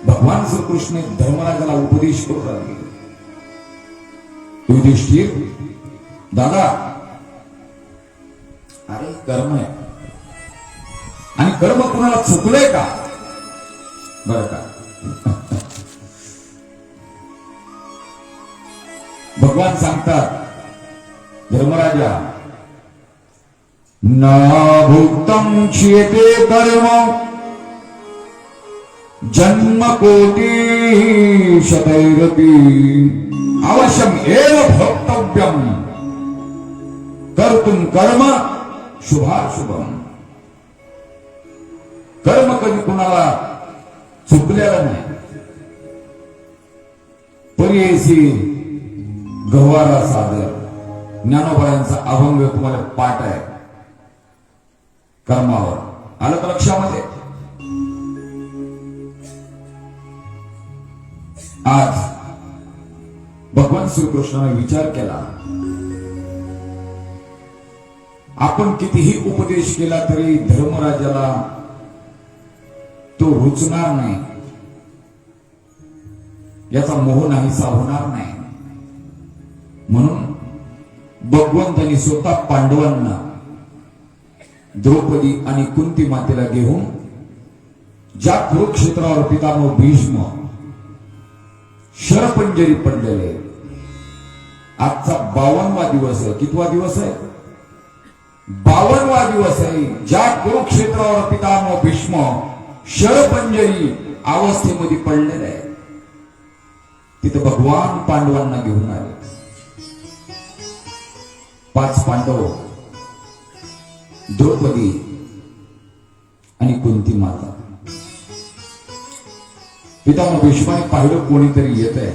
भगवान श्रीकृष्ण धर्मराजाला उपदेश करू लागले. युधिष्ठिर दादा, अरे कर्म आहे आणि कर्म कुणाला चुकलंय का? बर का, भगवान सांगतात, धर्मराजा, न भुक्तं क्षियते कर्म जन्म कोटि शतैरपि अवश्यम एव भोक्तव्यम कर्तुम कर्म शुभाशुभम. कर्म कधी कुणाला चुकलेलं नाही. पर्यायी गव्हारा सादर ज्ञानोबायांचा अभंग तुम्हाला पाठ आहे कर्मावर. आलं का लक्षामध्ये? आज भगवान श्रीकृष्णाने विचार केला, आपण कितीही उपदेश केला तरी धर्मराजाला तो रुचणार नाही, याचा मोह नाहीसा होणार नाही. म्हणून भगवंतांनी स्वतः पांडवांना द्रौपदी आणि कुंती मातेला घेऊन ज्या कुरुक्षेत्रावर पितामह भीष्म शरपंजरी पडलेले, आजचा 52वा दिवस आहे. कितवा दिवस आहे? 52वा दिवस आहे. ज्या कुरुक्षेत्रावर पितामह भीष्म शरपंजरी अवस्थेमध्ये पडलेले आहे, तिथे भगवान पांडवांना घेऊन आले. 5 पांडव, द्रौपदी आणि कुंती माता. पितामह भीष्माने पाहिलं कोणीतरी येत आहे.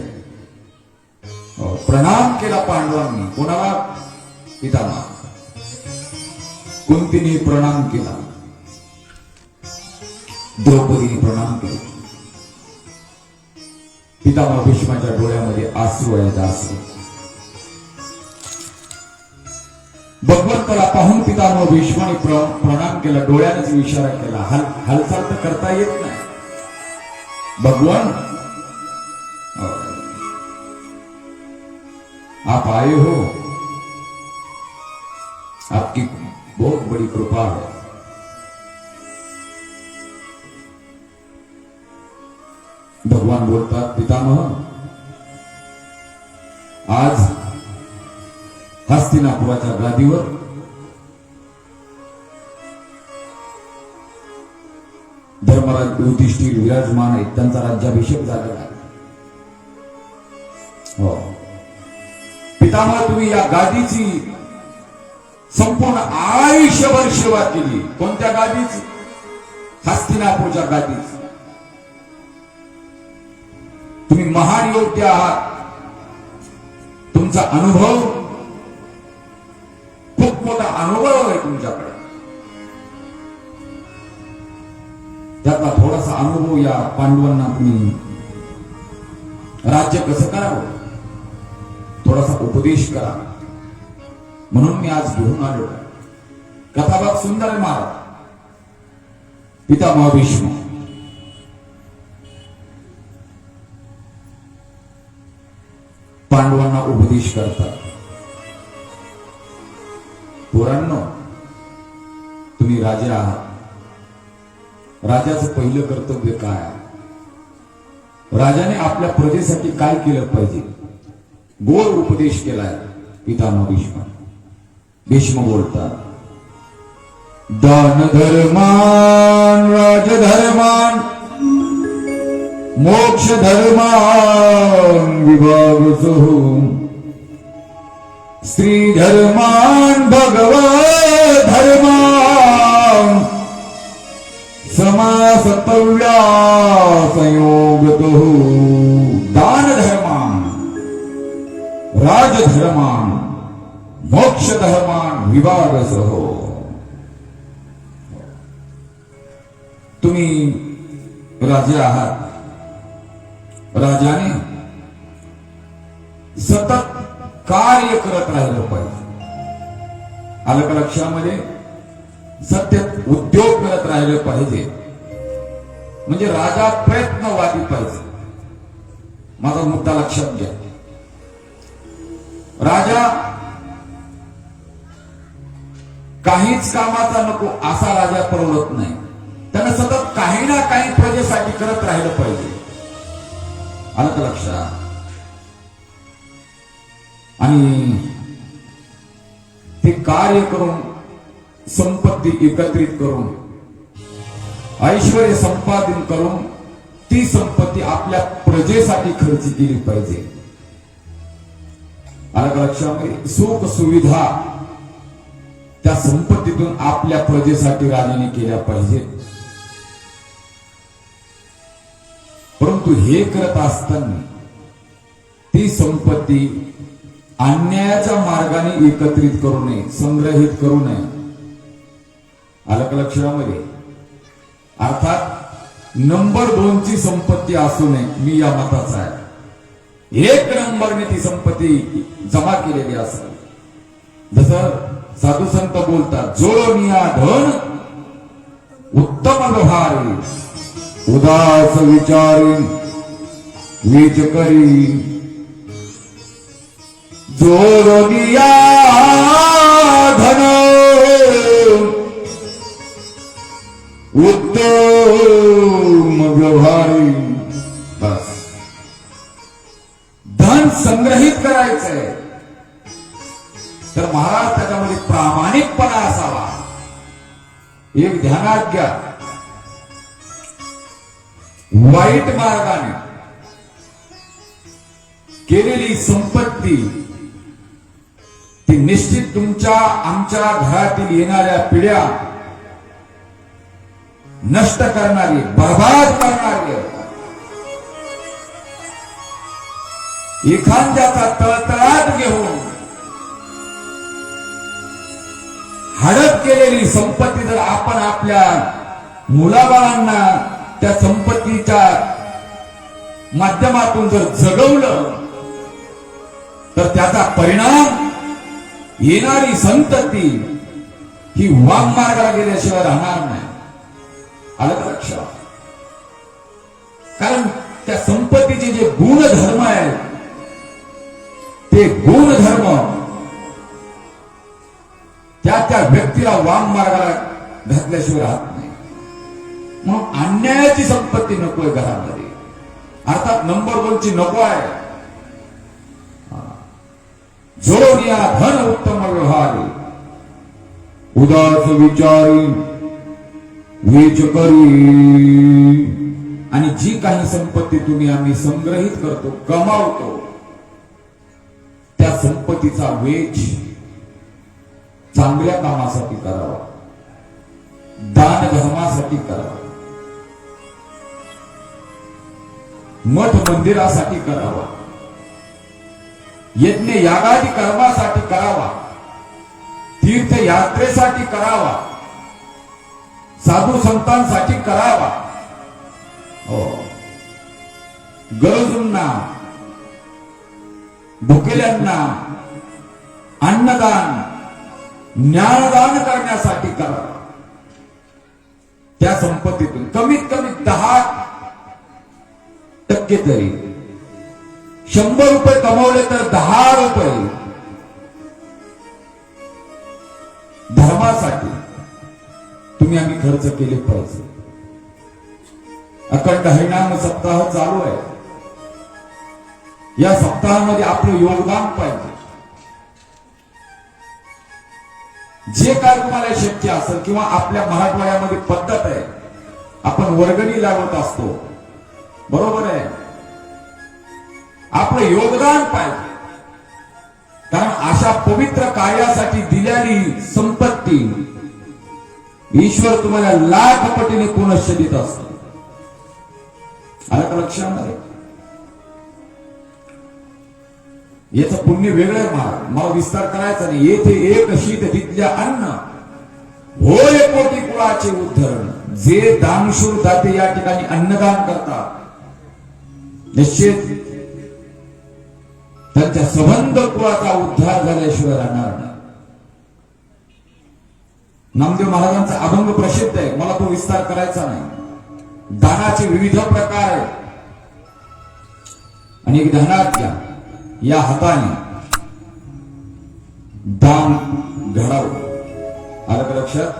प्रणाम केला पांडवांनी. कोणाला? पितामह. कुंतीने प्रणाम केला, द्रौपदीने प्रणाम केला. पितामह भीष्माच्या डोळ्यामध्ये आसरू आहेत, आसरू. भगवंताला पाहून पितामह भीष्माने प्रणाम केला, डोळ्यानेच इशारा केला. हालचाल तर करता येत नाही. भगवान, आप आए हो, आपकी बहुत बड़ी कृपा है. भगवान बोलतात, पितामह, आज हस्तिनापुराच्या गादीवर धर्मराज युधिष्ठिर विराजमान आहेत. त्यांचा राज्याभिषेक झालेला आहे. हो पितामह, तुम्ही या गादीची संपूर्ण आयुष्यभर सेवा केली. कोणत्या गादीची? हस्तिनापूरच्या गादीची. तुम्ही महान योग्य आहात. तुमचा अनुभव खूप मोठा अनुभव आहे तुमच्याकडे. त्यातला थोडासा अनुभव या पांडवांना तुम्ही राज्य कसं करावं थोडासा उपदेश करा, म्हणून मी आज घेऊन आलो. कथाभाग सुंदर आहे महाराज. पितामह भीष्म पांडवांना उपदेश करतात. पोरांनो, तुम्ही राजे आहात. राजाचं पहिलं कर्तव्य काय? राजाने आपल्या प्रजेसाठी काय केलं पाहिजे? गोड उपदेश केलाय पितामह भीष्म. भीष्म बोलतात, दान धर्मान राजधर्मान मोक्ष धर्मान विभागसो स्त्री धर्मान भगवत धर्मान समासतव्या संयोगतो. दान धर्मान राजधर्मान मोक्ष धर्मान विभागसह. तुम्ही राजे आहात. राजाने सतत कार्य करत राहिलं पाहिजे. आलं का लक्षामध्ये? सत्य उद्योग करत राहिलं पाहिजे. म्हणजे राजा प्रयत्नवादी पाहिजे. माझा मुद्दा लक्षात घ्या. राजा काहीच कामाचा नको असा राजा परवडत नाही. त्यानं सतत काही ना काही प्रजेसाठी करत राहिलं पाहिजे. आलं का लक्षात? आणि ते कार्य करून संपत्ती एकत्रित करून ऐश्वर्य संपादन करून ती संपत्ती आपल्या प्रजेसाठी खर्च केली पाहिजे. आलं का लक्षामध्ये? सुख सुविधा त्या संपत्तीतून आपल्या प्रजेसाठी राजाने केल्या पाहिजेत. परंतु हे करत असताना ती संपत्ती अन्यायाच्या मार्गाने एकत्रित करू नये, संग्रहित करू नये. आलं का लक्षामध्ये? अर्थात नंबर 2 ची संपत्ती असू नये, मी या मताचा आहे. 1 नंबरने ती संपत्ती जमा केलेली असावी. जसं साधू संत बोलतात, जोडनिया धन उत्तम व्यवहारी, उदास विचारी वीज करी. जोडनिया धन उत्तम व्यवहारी. बस, धन संग्रहित करायचंय तर महाराज त्याच्यामध्ये प्रामाणिकपणा असावा. एक ध्यानात घ्या, वाईट मार्गाने केलेली संपत्ती ती निश्चित तुमच्या आमच्या घरातील येणाऱ्या पिढ्या नष्ट करणारी, बर्बाद करणारी. एखाद्याचा तळतळाट घेऊन हडप केलेली संपत्ती जर आपण आपल्या मुलाबाळांना त्या संपत्तीच्या माध्यमातून जर जगवलं तर त्याचा परिणाम येणारी संतती ही वाममार्गाला गेल्याशिवाय राहणार नाही. आलं का लक्षात? कारण त्या संपत्तीचे जे गुणधर्म आहेत ते गुणधर्म त्या व्यक्तीला वाममार्गाला घातल्याशिवाय राहत नाही. म्हणून अन्यायाची संपत्ती नकोय घरामध्ये. अर्थात नंबर 2 ची नको आहे. जोडनिया धन उत्तम व्यवहारी, उदास विचारी वीज करी. आणि जी काही संपत्ती तुम्ही आम्ही संग्रहित करतो, कमावतो, त्या संपत्तीचा वेच चांगल्या कामासाठी करावा, दान धर्मासाठी करावा, मठ मंदिरासाठी करावा, यज्ञ यागादी कर्मासाठी करावा, तीर्थयात्रेसाठी करावा, साधू संतांसाठी करावा. गरजूंना, भुकेल्यांना अन्नदान, ज्ञानदान करण्यासाठी करावा. त्या संपत्तीतून कमीत कमी 10% तरी, 100 रुपये कमवले तर 10 रुपये धर्मासाठी तुम्ही आम्ही खर्च केले पाहिजे. अखंड हरिनाम सप्ताह चालू आहे. या सप्ताहामध्ये आपलं योगदान पाहिजे. जे काय तुम्हाला शक्य असेल किंवा आपल्या मराठवाड्यामध्ये पद्धत आहे, आपण वर्गणी लावत असतो, बरोबर आहे, आपलं योगदान पाहिजे. कारण अशा पवित्र कार्यासाठी दिलेली संपत्ती ईश्वर तुम्हाला लाख पटीने पुनश्च देत असतो. आलं का लक्षामध्ये? याचं पुण्य वेगळं मला विस्तार करायचा नाही. येथे एक शीत तिथल्या अन्न होय कोटी कुळाचे उद्धरण. जे दानशूर दाते या ठिकाणी अन्नदान करतात, निश्चित त्यांच्या संबंध कुळाचा उद्धार झाल्याशिवाय राहणार नाही. नामदेव महाराजांचा अभंग प्रसिद्ध आहे, मला तो विस्तार करायचा नाही. दानाचे विविध प्रकार आहेत आणि एक ध्यानात घ्या, या हाताने दान घडावं. आलं का लक्षात?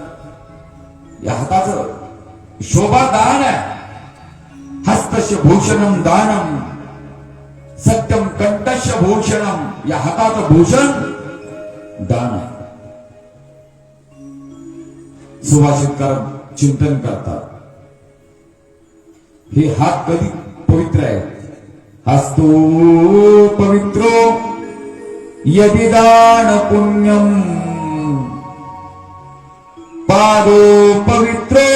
या हाताचं शोभा दान आहे. हस्तस्य भूषणम दानम सत्यम कंठस्य भूषणम. या हाताचं भूषण दान आहे. सुभाषितकार चिंतन करतात, हे हात कधी पवित्र आहे. हस्तो पवित्रो यदि दान पुण्यम पादो पवित्रो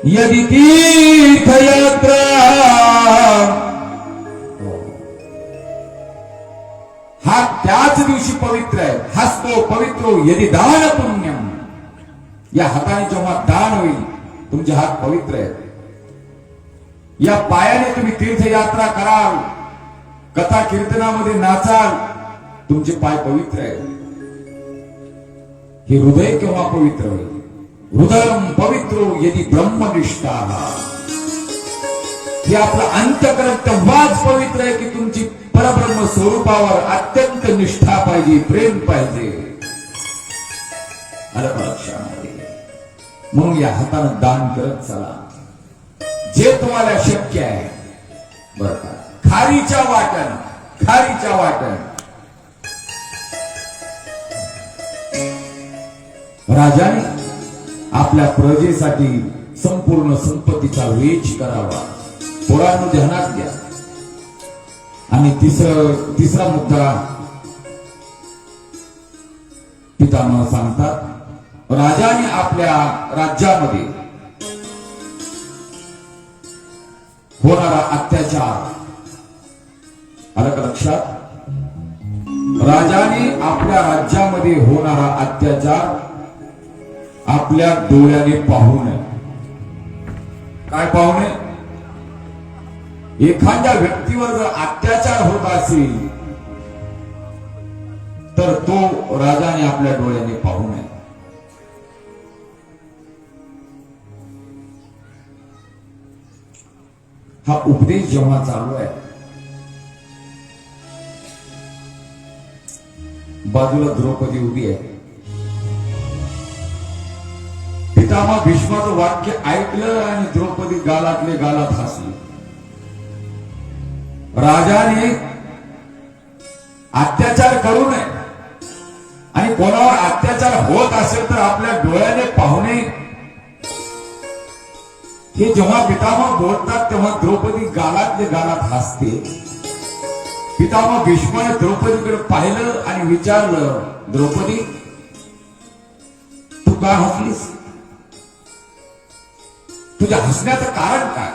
यदि तीर्थयात्रा. हात त्याच दिवशी पवित्र आहे. हस्तो पवित्रो यदि दान पुण्यम. या हाताने जेव्हा दान होईल तुमचे हात पवित्र आहेत. या पायाने तुम्ही तीर्थयात्रा कराल, कथा कीर्तनामध्ये नाचाल, तुमचे पाय पवित्र आहेत. हे हृदय केव्हा पवित्र होईल? हृदयम पवित्रो यदि ब्रह्मनिष्ठा. हे आपलं अंतःकरण तेव्हाच पवित्र आहे की तुमची परब्रह्म स्वरूपावर अत्यंत निष्ठा पाहिजे, प्रेम पाहिजे. आलं का लक्षामध्ये? म्हणून या हातानं दान करत चला, जे तुम्हाला शक्य आहे. बरं का? खारीच्या वाट्यानं, खारीच्या वाट्यानं. राजाने आपल्या प्रजेसाठी संपूर्ण संपत्तीचा वेच करावा. पोरांनो ध्यानात घ्या. आणि तिसरा मुद्दा पितामह सांगतात, राजाने आपल्या राज्यामध्ये होणारा अत्याचार. आलं का लक्षात? राजाने आपल्या राज्यामध्ये होणारा अत्याचार आपल्या डोळ्याने पाहू नये. काय पाहू नये? एखाद्या व्यक्तीवर जर अत्याचार होत असेल तर तो राजाने आपल्या डोळ्याने पाहू नये. हा उपदेश जेव्हा चालू आहे, बाजूला द्रौपदी उभी आहे. पितामह भीष्माचं वाक्य ऐकलं आणि द्रौपदी गालातले गालात हसली. राजाने अत्याचार करू नये आणि कोणावर अत्याचार होत असेल तर आपल्या डोळ्याने पाहुणे. हे जेव्हा पितामह बोलतात तेव्हा द्रौपदी गालातले गालात हसते. पितामह भीष्माने द्रौपदीकडे पाहिलं आणि विचारलं, द्रौपदी तू का हसलीस? तुझ्या हसण्याचं कारण काय?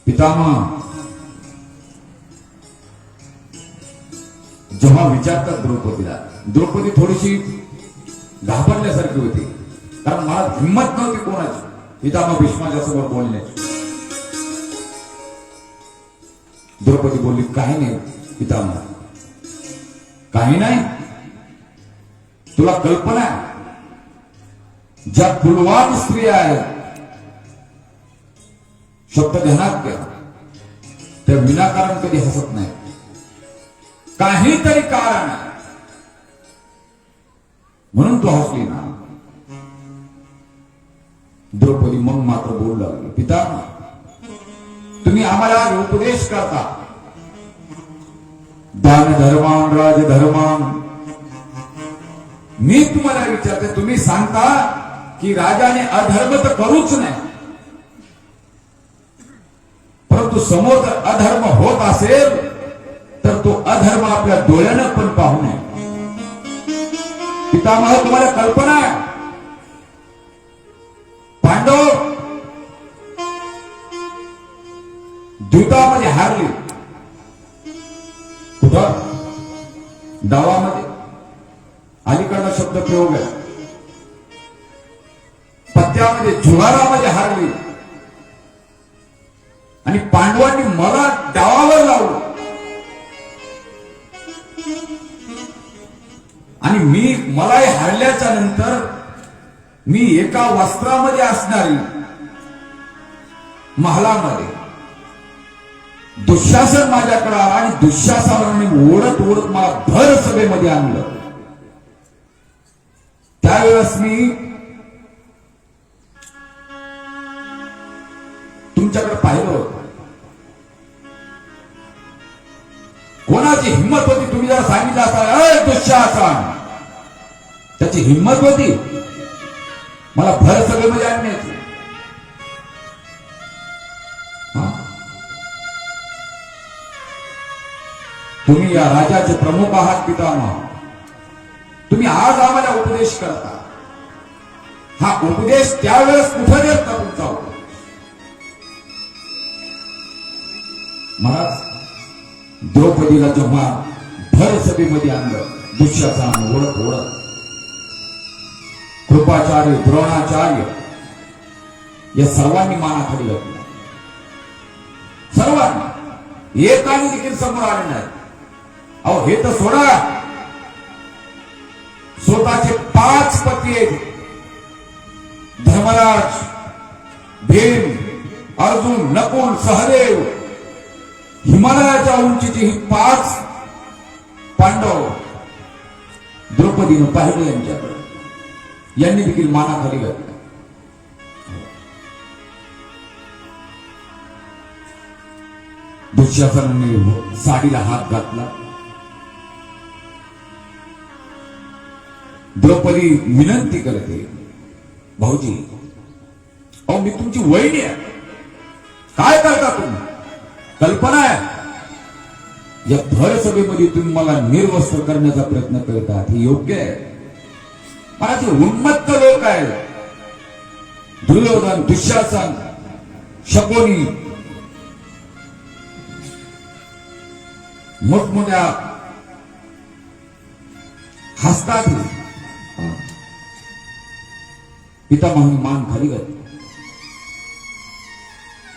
पितामह जेव्हा विचारतात द्रौपदीला, द्रौपदी थोडीशी घाबरल्यासारखी होती, कारण मला हिंमत नव्हती कोणाची पितामह भीष्माच्या समोर बोलण्याची. द्रौपदी बोलली, काही नाही पितामह, काही नाही. तुला कल्पना आहे ज्या कुलवान स्त्रिया आहेत, शब्द ध्यानात घ्या, त्या विनाकारण कधी हसत नाही. काहीतरी कारण आहे म्हणून तू हसली ना. द्रौपदी मग मात्र बोलू लागली, पितामह तुम्ही आम्हाला उपदेश करता, दान धर्मान राजधर्मान. मी तुम्हाला विचारते, तुम्ही सांगता की राजाने अधर्म तर करूच नाही, परंतु समोर जर अधर्म होत असेल तर तो अधर्म आपल्या डोळ्यानं पण पाहू नये. पितामह तुम्हाला कल्पना आहे, पांडव द्यूतामध्ये हारले. कुठं? डावामध्ये. अलीकडला शब्द प्रयोग आहे. पत्त्यामध्ये जुगारामध्ये हारली आणि पांडवांनी मला डावावर लावलं. आणि मलाही हारल्याच्या नंतर मी एका वस्त्रामध्ये असणारी महालामध्ये दुःशासन माझ्याकडे आला आणि दुःशासनाने ओढत ओढत मला भर सभेमध्ये आणलं. त्यावेळेस मी तुमच्याकडे पाहिलं होतं. कोणाची हिंमत होती तुम्ही जरा सांगितलं असा दुःशासन, त्याची हिंमत होती मला भर सभेमध्ये आणण्याची. तुम्ही या राजाचे प्रमुख आहात पितामह. तुम्ही आज आम्हाला उपदेश करता. हा उपदेश त्यावेळेस कुठं देत का तुमचा उपदेश? महाराज द्रौपदीला जेव्हा भर सभेमध्ये आणलं दुःशासन ओळख ओळख, कृपाचार्य द्रोणाचार्य या सर्वांनी मानाखाली घातला. सर्वांनी एकाने देखील समोर आले नाही. अहो हे तर सोडा, स्वतःचे 5 पती आहेत, धर्मराज, भीम, अर्जुन, नकुल, सहदेव, हिमालयाच्या उंचीची ही 5 पांडव द्रौपदीनं पाहिलं यांच्याकडे. यांनी देखील मानाखाली घातला. दुःशासनाने साडीला हात घातला. द्रौपदी विनंती करते, भाऊजी अहो मी तुमची वहिनी आहे, काय करता तुम्ही? कल्पना आहे या भर सभेमध्ये तुम्ही मला निर्वस्त्र करण्याचा प्रयत्न करतात, हे योग्य आहे? मला ते उन्मत्त लोक आहेत, दुर्योधन, दुःशासन, शकुनी, मोठमोठ्या हसतात. पितामहांनी मान खाली घातली.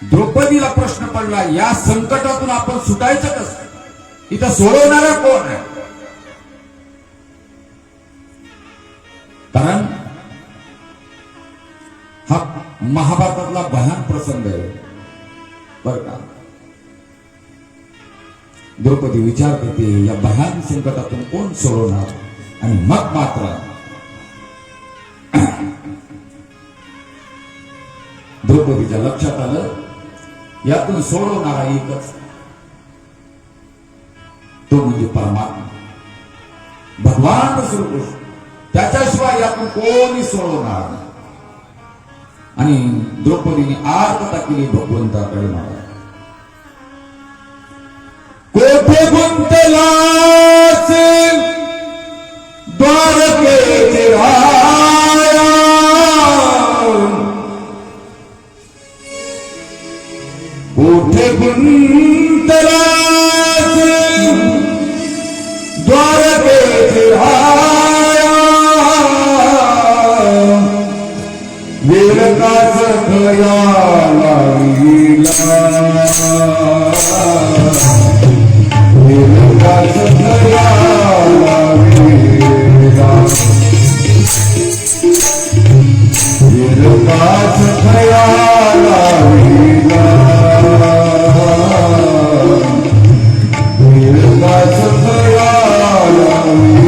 द्रौपदीला प्रश्न पडला, या संकटातून आपण सुटायचं कसं? इथं सोडवणारा कोण आहे? कारण हा महाभारतातला भयान प्रसंग आहे बर का. द्रौपदी विचार करते, या भयान संकटातून कोण सोडवणार? आणि मग मात्र द्रौपदीच्या लक्षात आलं, यातून सोडवणारा एकच, तो म्हणजे परमात्मा, भगवान श्रीकृष्ण. त्याच्याशिवाय यातून कोणी सोडवणार नाही. आणि द्रौपदीने आर्तता केली भगवंताकडे मागा. कोठे गुंतला द्वारकेचे राया, कोठे गुंतला द्वारकेचे राया, वेळ काच खया लाविला, वेळ काच खया लाविला, वेळ काच खया लाविला, वेळ काच खया लाविला.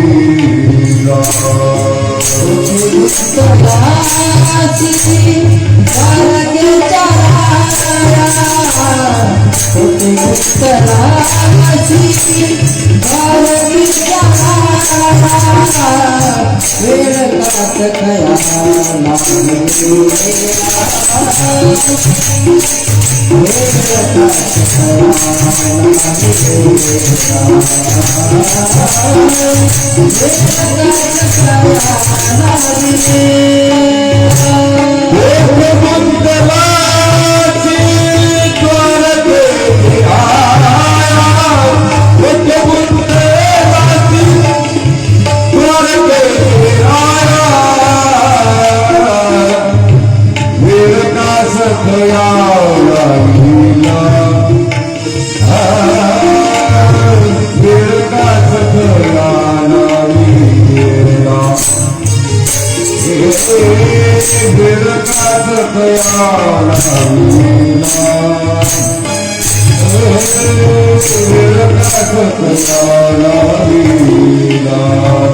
Yeah.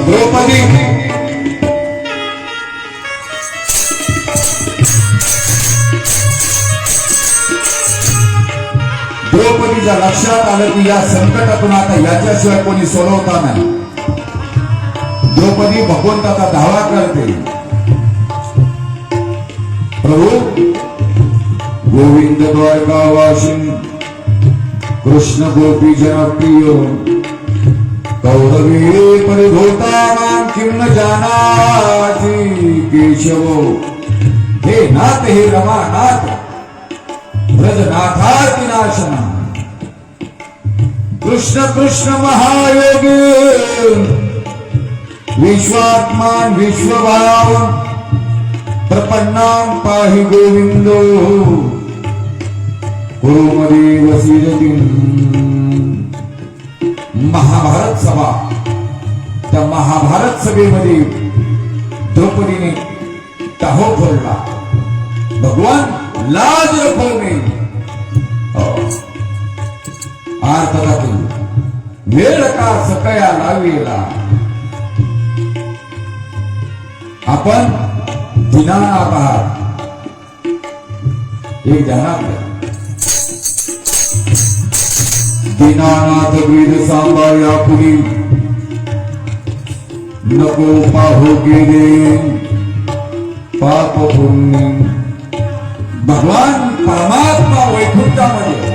द्रौपदी द्रौपदीच्या लक्षात आलं की या संकटातून आता याच्याशिवाय कोणी सोडवता नाही. द्रौपदी भगवंताचा धावा करते, प्रभू गोविंद द्वारकावासी कृष्ण गोपी जनप्रिय कौरवे परिधोतानां किं न जानाति केशव. हे नाथ, हे रमानाथ, ब्रजनाथातिनाशन कृष्ण कृष्ण महायोगी विश्वात्मान विश्वभाव प्रपन्नां पाहि गोविंदो कुरुमदेव सिरतिं. महाभारत सभा, त्या महाभारत सभेमध्ये द्रौपदीने टाहो फोडला. भगवान लाज रखवणे आर्तदातून वेळ का सकया लावेला. आपण दीनानाथ आहात, एक ध्यानात घ्या. दीनानाथ वेद सांभाळ्या पुढे नको पाहू गेले पाप पुण्य. भगवान परमात्मा वैकुंठामध्ये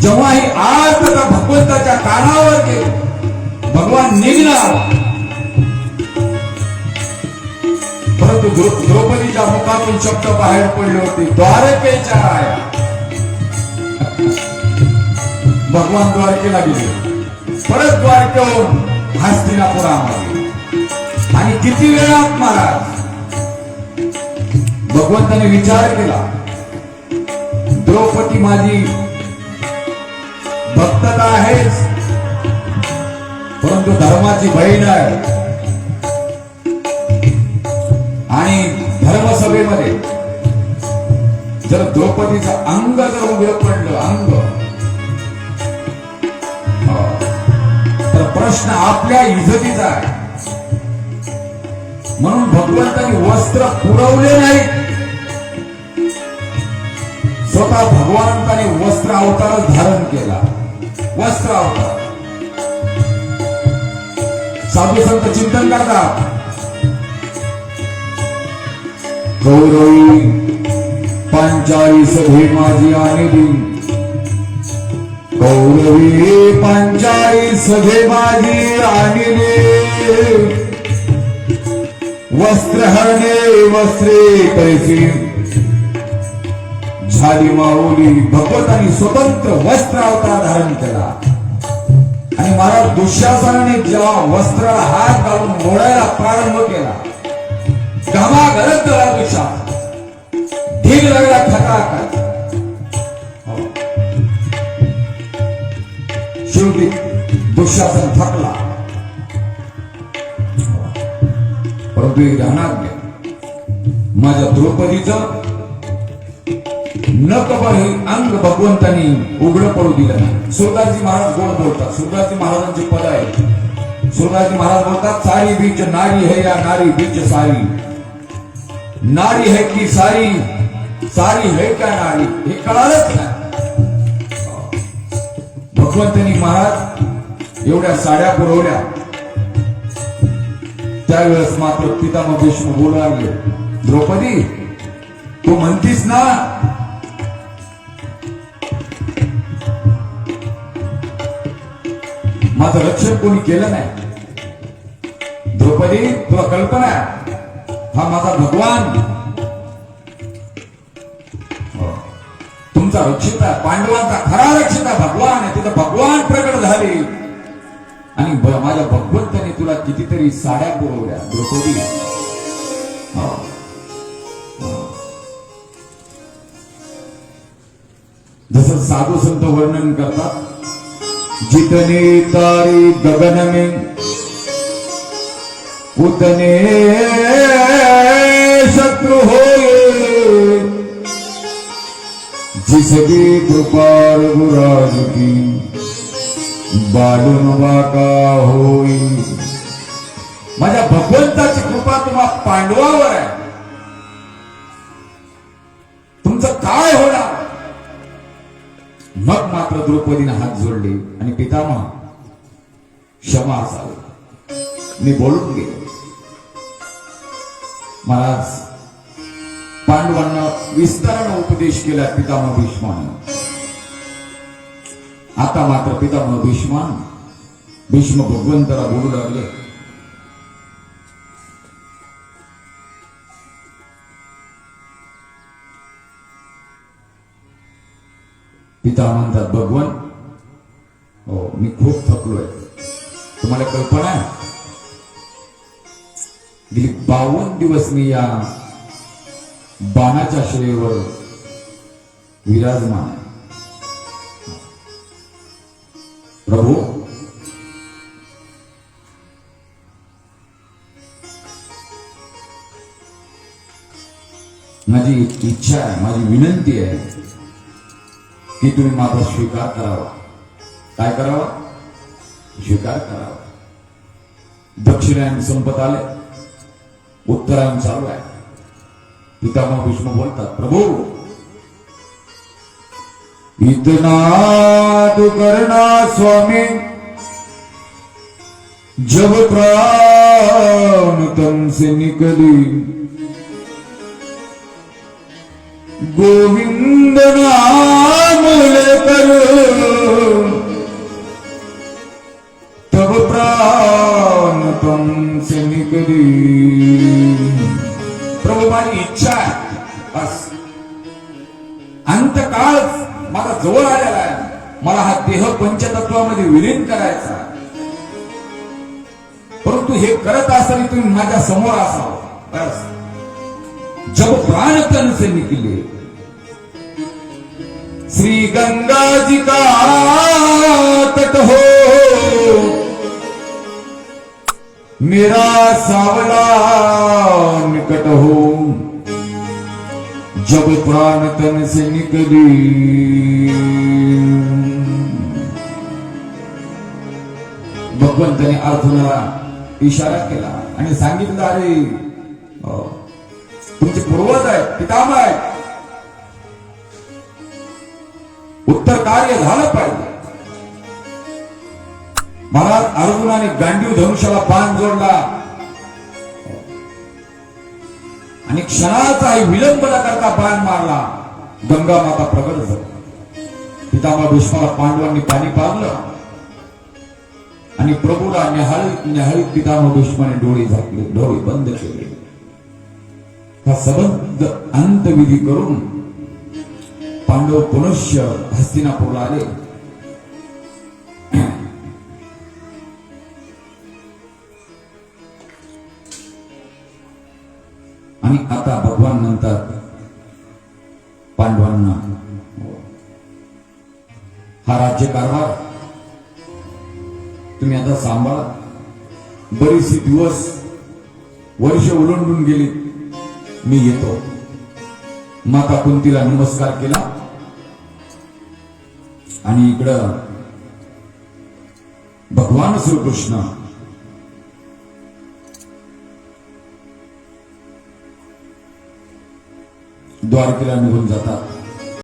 जेव्हा ही आर्तता भगवंताच्या कानावर गेली, भगवान निघणार, परंतु द्रौपदीच्या मुखातून शब्द बाहेर पडले होते, द्वारकेच्या राया. भगवान द्वारकेला गेले, परत द्वारकेहून हस्तिनापुरामध्ये. आणि किती वेळात महाराज भगवंताने विचार केला, द्रौपदी माझी भक्त तर आहेच, परंतु धर्माची बहीण आहे. आणि धर्मसभेमध्ये जर द्रौपदीचं अंग जर उघड पडलं, अंग, तर प्रश्न आपल्या इज्जतीचा आहे. म्हणून भगवंतांनी वस्त्र पुरवले नाही, स्वतः भगवंताने वस्त्र अवतार धारण केला. वस्त्र अवतार. साधू संत चिंतन करतात, गौरवी पांचाळी सभे माझी आणली, गौरवी पांचाळी सभे माझी आणली, वस्त्र हरणे वस्त्रे कैसी झाली माऊली. भगवंतांनी स्वतंत्र वस्त्र अवतार धारण केला. आणि महाराज दुःशासनाने जेव्हा वस्त्राला हात घालून मोडायला प्रारंभ केला, घामाघरत झाला दुःशासन, ढीग लागला खटाखट. शेवटी दुःशासन थकला. परंतु ध्यानात घ्या, माझ्या द्रौपदीचं नकबर हे अंग भगवंतांनी उघड पडू दिलं नाही. सुरदासजी महाराज गोड बोलतात, सुरदासजी महाराजांची पद आहे. सुरदासजी महाराज बोलतात, सारी बीच नारी है या नारी बीच सारी, नारी है की सारी, सारी है क्या नारी, हे कळालंच नाही. भगवंतांनी महाराज एवढ्या साड्या पुरवल्या. त्यावेळेस मात्र पितामह भीष्म बोलू लागले, द्रौपदी तू म्हणतीस ना माझं रक्षण कोणी केलं नाही. द्रौपदी तुला कल्पना आहे, हा माझा भगवान तुमचा रक्षिता, पांडवांचा खरा रक्षिता भगवान आहे. तिथं भगवान प्रकट झाले आणि माझ्या भगवंताने तुला कितीतरी साड्या पुरवल्या. द्रौपदी जसं साधू संत वर्णन करतात, जितने तारे गगन में उतने शत्रु होए, जिसकी कृपा रघुराज की, बालून बाका होई. माझ्या भगवंताची कृपा तुम्हा पांडवावर आहे. तुमचं काय होणार. मग मात्र द्रौपदीने हात जोडले आणि पितामह क्षमा असावी, मी बोलून गेलो. महाराज पांडवांना विस्ताराने उपदेश केला पितामह भीष्माने. आता मात्र पितामह भीष्म भगवंताला बोलू लागले. पिता म्हणतात, भगवान हो मी खूप थकलोय. तुम्हाला कल्पना आहे गेली 52 दिवस मी या बाणाच्या शिरेवर विराजमान आहे. प्रभू माझी इच्छा आहे, माझी विनंती आहे की तुम्ही माझा स्वीकार करावा. काय करावा. स्वीकार करावा. दक्षिणायन संपत आले, उत्तरायण चालू आहे. पितामह भीष्म बोलतात, प्रभू इतना तू करना स्वामी, जब प्राण तन से निकली, गोविंद नाम लेकर तब प्राण तन से निकली. प्रभू माझी इच्छा आहे, बस अंतकाळ माझा जवळ आलेला आहे. मला हा देह पंचतत्वामध्ये विलीन करायचा आहे. परंतु हे करत असताना तुम्ही माझ्या समोर असावं. बस जब प्राण तन से निकले, श्री गंगा जी का तट हो, मेरा सावला निकट हो, जब प्राण तन से निकली. भगवंताने अर्जुनाला इशारा केला आणि सांगितलं, अरे तुमचे पूर्वज आहेत, पितामह आहेत, उत्तर कार्य झालं पाहिजे. महाराज अर्जुनाने गांडीव धनुष्याला बाण जोडला आणि क्षणाचाही विलंब न करता बाण मारला. गंगा माता प्रगट झाली. पितामह भीष्माला पांडवांनी पाणी पाजलं आणि प्रभूला न्याहाळीत पितामह भीष्माने डोळे झाकले, डोळे बंद केले. हा सबंध अंतविधी करून पांडव पुनश्च हस्तिनापूरला आले. आणि आता भगवान म्हणतात पांडवांना, हा राज्यकारभार तुम्ही आता सांभाळा. बरीचशी दिवस वर्ष ओलांडून गेली, मी येतो. माता कुंतीला नमस्कार केला आणि इकडं भगवान श्रीकृष्ण द्वारकेला निघून जातात.